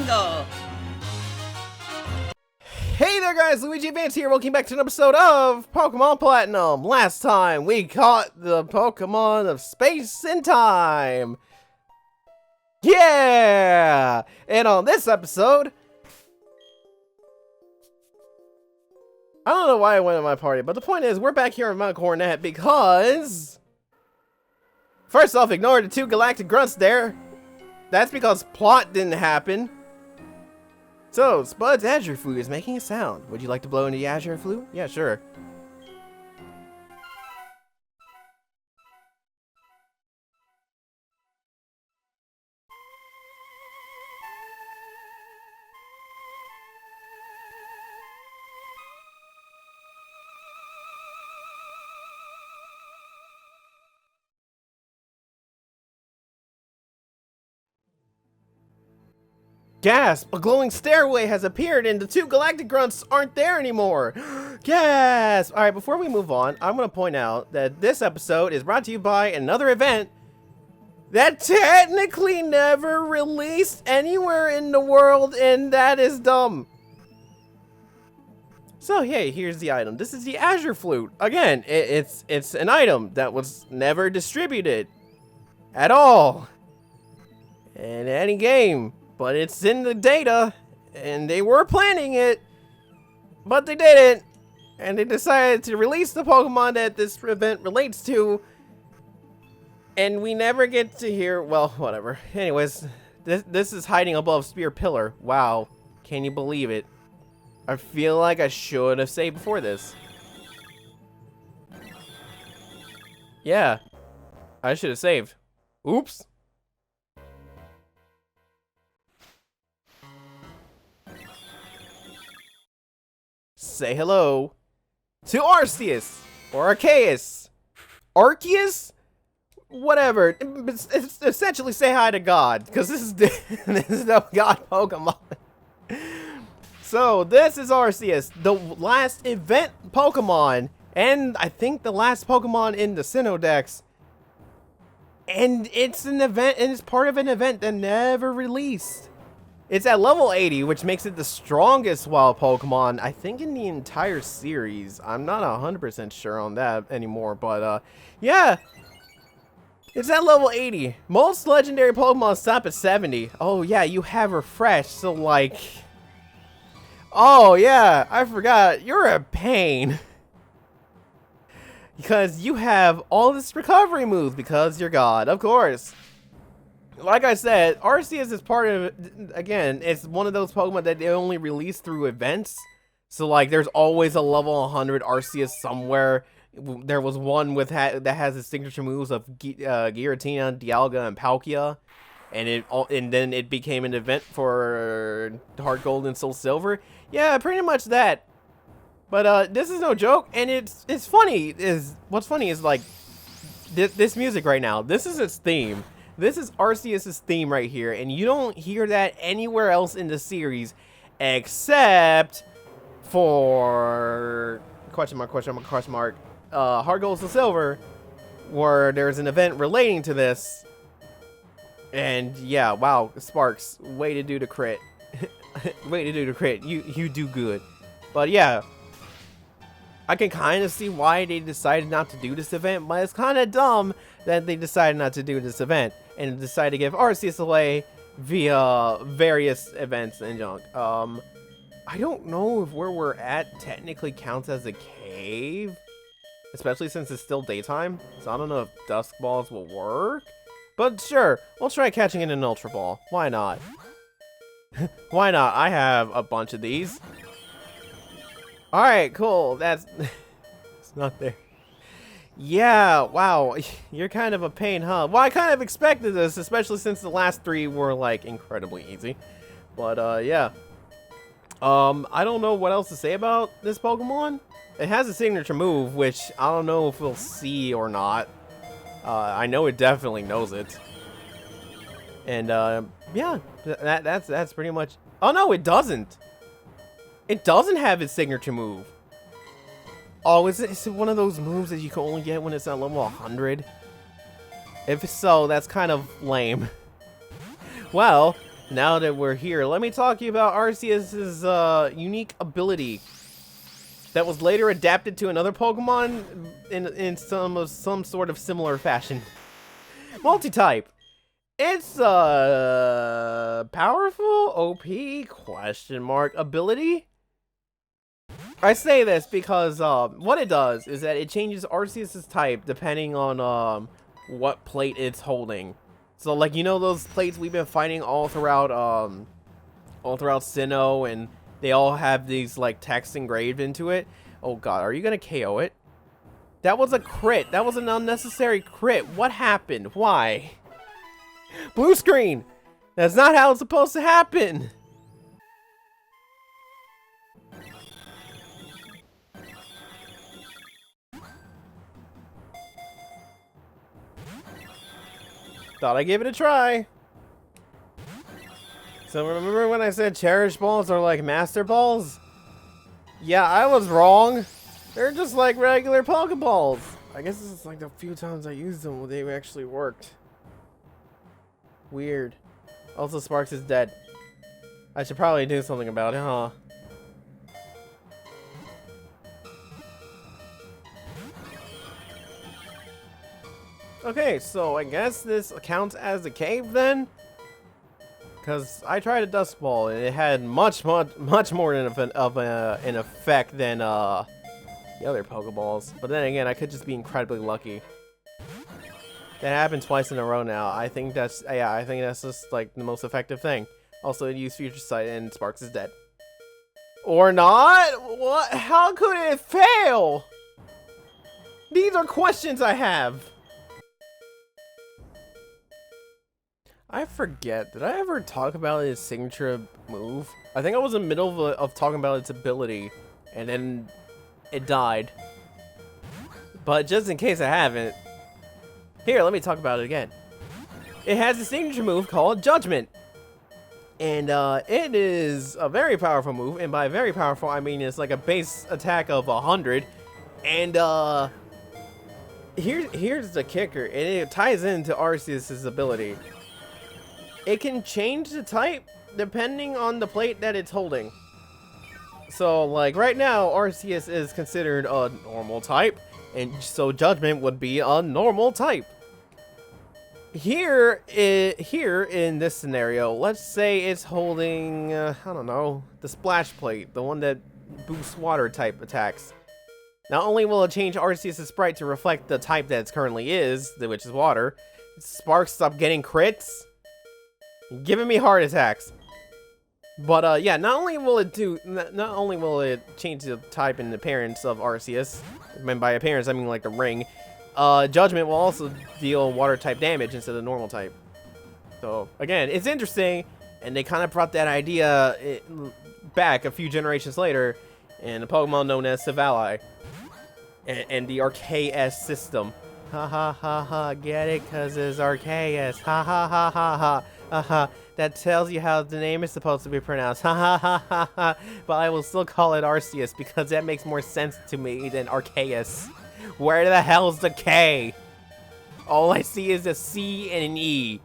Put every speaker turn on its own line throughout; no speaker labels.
Bingo!
Hey there guys, Luigiadvance here, welcome back to an episode of Pokemon Platinum. Last time we caught the Pokemon of Space and Time. Yeah! And on this episode, I don't know why I went to my party, but the point is we're back here on Mount Coronet because... First off, ignore the two galactic grunts there. That's because plot didn't happen. So, Spud's Azure Flute is making a sound. Would you like to blow into the Azure Flute? Yeah, sure. Gasp! A glowing stairway has appeared and the two galactic grunts aren't there anymore! Gasp! Alright, before we move on, I'm going to point out that this episode is brought to you by another event that technically never released anywhere in the world, and that is dumb. So, hey, here's the item. This is the Azure Flute. Again, it's an item that was never distributed at all in any game. But it's in the data, and they were planning it, but they didn't, and they decided to release the Pokemon that this event relates to, and we never get to hear, well, whatever. Anyways, this is hiding above Spear Pillar. Wow, can you believe it? I feel like I should have saved before this. Yeah, I should have saved. Oops. Say hello to Arceus or Arceus. Arceus? Whatever. It's essentially say hi to God, because this is the God Pokemon. So this is Arceus, the last event Pokemon, and I think the last Pokemon in the Sinnoh Dex. And it's an event, and it's part of an event that never released. It's at level 80, which makes it the strongest wild Pokemon, I think, in the entire series. I'm not 100% sure on that anymore, but, yeah. It's at level 80. Most legendary Pokemon stop at 70. Oh, yeah, you have refreshed, so, like... Oh, yeah, I forgot. You're a pain. Because you have all this recovery moves, because you're God, of course. Like I said, Arceus is part of, again, it's one of those Pokemon that they only release through events. So, like, there's always a level 100 Arceus somewhere. There was one with that has his signature moves of Giratina, Dialga, and Palkia. And then it became an event for Heart Gold and Soul Silver. Yeah, pretty much that. But, this is no joke, and it's funny. What's funny is, like, this music right now, this is its theme. This is Arceus' theme right here, and you don't hear that anywhere else in the series except for question mark, Heart Gold to Silver, where there's an event relating to this. And yeah, wow, Sparks, way to do the crit. Way to do the crit. You do good. But yeah, I can kind of see why they decided not to do this event, but it's kind of dumb that they decided not to do this event and decided to give Arceus away via various events and junk. I don't know if where we're at technically counts as a cave, especially since it's still daytime, so I don't know if Dusk Balls will work, but sure, we'll try catching it in an Ultra Ball. Why not? Why not? I have a bunch of these. Alright, cool. That's... it's not there. Yeah, wow. You're kind of a pain, huh? Well, I kind of expected this, especially since the last three were, like, incredibly easy. But, yeah. I don't know what else to say about this Pokemon. It has a signature move, which I don't know if we'll see or not. I know it definitely knows it. And, yeah. That's pretty much... Oh, no, it doesn't. It doesn't have its signature move. Oh, is it one of those moves that you can only get when it's at level 100? If so, that's kind of lame. Well, Now that we're here, let me talk to you about Arceus's unique ability that was later adapted to another Pokemon in some sort of similar fashion. Multi-type. It's powerful OP question mark ability. I say this because what it does is that it changes Arceus's type depending on what plate it's holding. So like, you know those plates we've been fighting all throughout Sinnoh, and they all have these like text engraved into it. Oh god, are you gonna KO it? That was a crit. That was an unnecessary crit. What happened? Why? Blue screen! That's not how it's supposed to happen! Thought I'd give it a try. So remember when I said Cherish Balls are like Master Balls? Yeah, I was wrong. They're just like regular Pokeballs. I guess this is like the few times I used them they actually worked. Weird. Also, Sparks is dead. I should probably do something about it, huh? Okay, so I guess this counts as a cave then? Because I tried a Dust Ball and it had much more of an effect than the other Pokeballs. But then again, I could just be incredibly lucky. That happened twice in a row now. I think that's, yeah, I think that's just like the most effective thing. Also, it used Future Sight and Sparks is dead. Or not? What? How could it fail? These are questions I have. I forget. Did I ever talk about his signature move? I think I was in the middle of talking about its ability, and then it died. But just in case I haven't, here, let me talk about it again. It has a signature move called Judgment. And it is a very powerful move, and by very powerful, I mean it's like a base attack of 100. And here's the kicker, and it ties into Arceus' ability. It can change the type depending on the plate that it's holding. So, like, right now, Arceus is considered a normal type, and so Judgment would be a normal type. Here in this scenario, let's say it's holding, I don't know, the Splash Plate, the one that boosts water type attacks. Not only will it change Arceus' sprite to reflect the type that it currently is, which is water, Sparks stop getting crits, giving me heart attacks. But yeah, not only will it change the type and appearance of Arceus, and by appearance I mean like the ring, Judgment will also deal water type damage instead of normal type. So again, it's interesting, and they kind of brought that idea back a few generations later in a Pokemon known as Savali and the Arceus system. Ha ha ha ha, get it? Cause it's Arceus. Ha ha ha ha ha. Ha. That tells you how the name is supposed to be pronounced. Ha ha ha ha ha. But I will still call it Arceus because that makes more sense to me than Arceus. Where the hell's the K? All I see is a C and an E.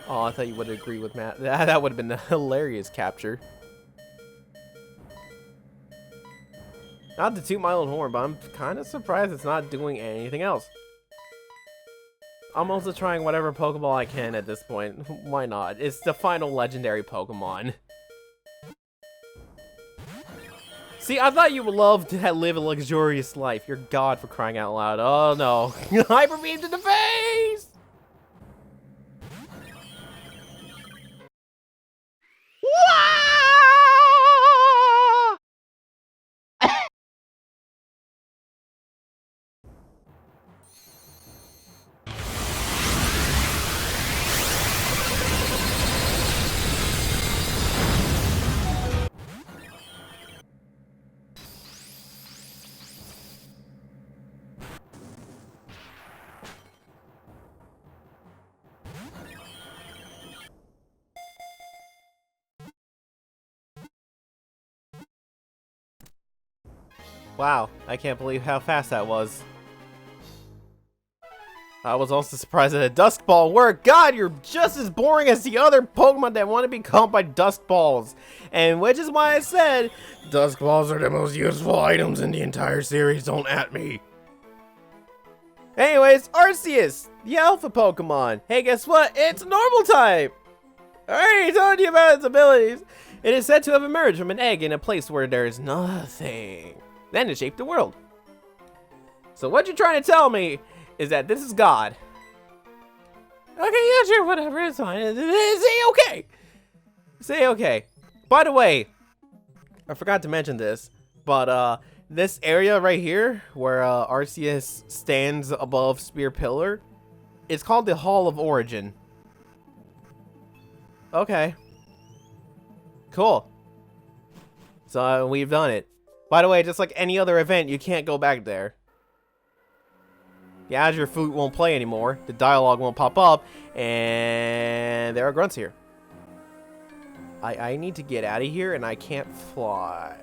Oh, I thought you would agree with Matt. That would have been a hilarious capture. Not to toot my own horn, but I'm kind of surprised it's not doing anything else. I'm also trying whatever Pokeball I can at this point. Why not? It's the final legendary Pokemon. See, I thought you would love to live a luxurious life. You're God, for crying out loud. Oh no. Hyper Beam to the face! Wow, I can't believe how fast that was. I was also surprised that a Dusk Ball worked. God, you're just as boring as the other Pokemon that want to be caught by Dusk Balls. And which is why I said, Dusk Balls are the most useful items in the entire series, don't at me. Anyways, Arceus, the Alpha Pokemon. Hey, guess what? It's normal type. I already told you about its abilities. It is said to have emerged from an egg in a place where there is nothing. Then it shaped the world. So what you're trying to tell me is that this is God. Okay, yeah, sure, whatever, it's fine. Say okay. Say okay. By the way, I forgot to mention this, but this area right here where Arceus stands above Spear Pillar, it's called the Hall of Origin. Okay. Cool. So we've done it. By the way, just like any other event, you can't go back there. The Azure Flute won't play anymore, the dialogue won't pop up, and there are grunts here. I need to get out of here, and I can't fly.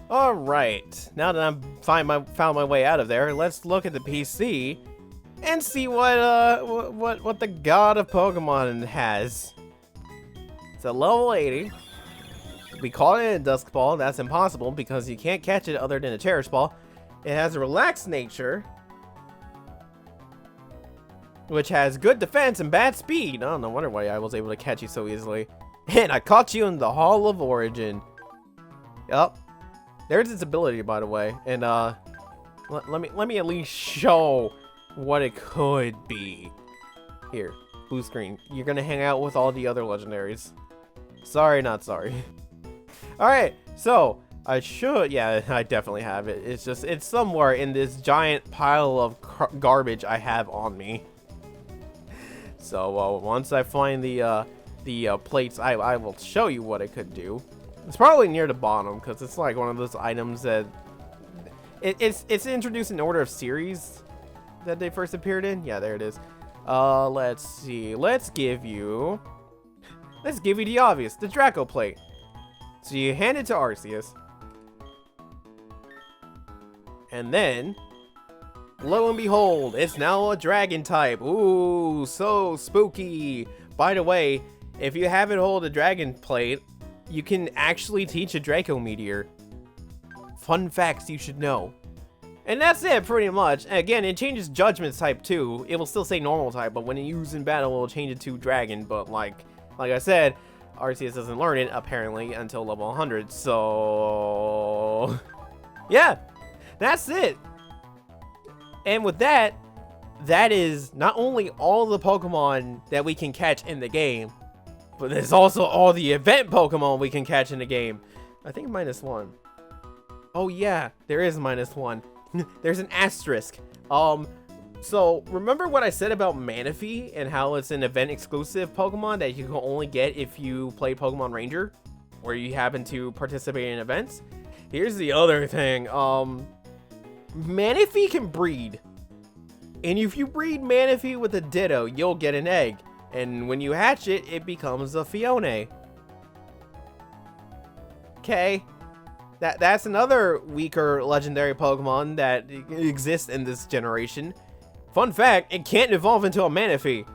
Alright, now that I've found my way out of there, let's look at the PC and see what the God of Pokemon has. It's a level 80. We caught it in a Dusk Ball. That's impossible because you can't catch it other than a Cherish Ball. It has a relaxed nature, which has good defense and bad speed. Oh, no wonder why I was able to catch you so easily. And I caught you in the Hall of Origin. Yup. There's its ability, by the way. And let me at least show what it could be. Here, blue screen. You're gonna hang out with all the other legendaries. Sorry, not sorry. Alright, so I should, yeah, I definitely have it. It's just, it's somewhere in this giant pile of garbage I have on me. So once I find the plates, I will show you what it could do. It's probably near the bottom because it's like one of those items that it's introduced in order of series that they first appeared in. Yeah, there it is. Let's see. Let's give you the obvious, the Draco plate. So you hand it to Arceus. And then, lo and behold, it's now a dragon type. Ooh, so spooky. By the way, if you have it hold a dragon plate, you can actually teach a Draco Meteor. Fun facts you should know. And that's it, pretty much. Again, it changes Judgment type too. It will still say normal type, but when it used in battle, it will change it to dragon. But like I said, Arceus doesn't learn it, apparently, until level 100. So, yeah. That's it. And with that, that is not only all the Pokemon that we can catch in the game, but there's also all the event Pokemon we can catch in the game. I think -1. Oh yeah, there is -1. There's an asterisk. So remember what I said about Manaphy and how it's an event exclusive Pokemon that you can only get if you play Pokemon Ranger or you happen to participate in events? Here's the other thing. Manaphy can breed. And if you breed Manaphy with a Ditto, you'll get an egg. And when you hatch it, it becomes a Fione. Okay. That's another weaker legendary Pokemon that exists in this generation. Fun fact, it can't evolve into a Manaphy.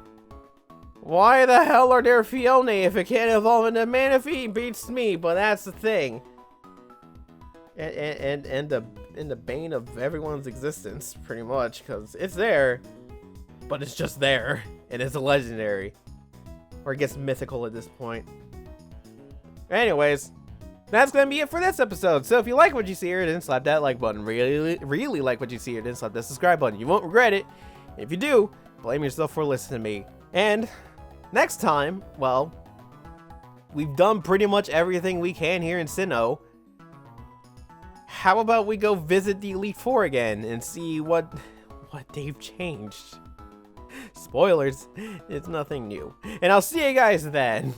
Why the hell are there Fione if it can't evolve into Manaphy? Beats me, but that's the thing. And the bane of everyone's existence, pretty much, because it's there, but it's just there, and it's a legendary, or it gets mythical at this point. Anyways, that's gonna be it for this episode. So if you like what you see here, then slap that like button. Really like what you see here, then slap that subscribe button. You won't regret it. If you do, blame yourself for listening to me. And next time, well, we've done pretty much everything we can here in Sinnoh. How about we go visit the Elite Four again and see what they've changed? Spoilers, it's nothing new. And I'll see you guys then.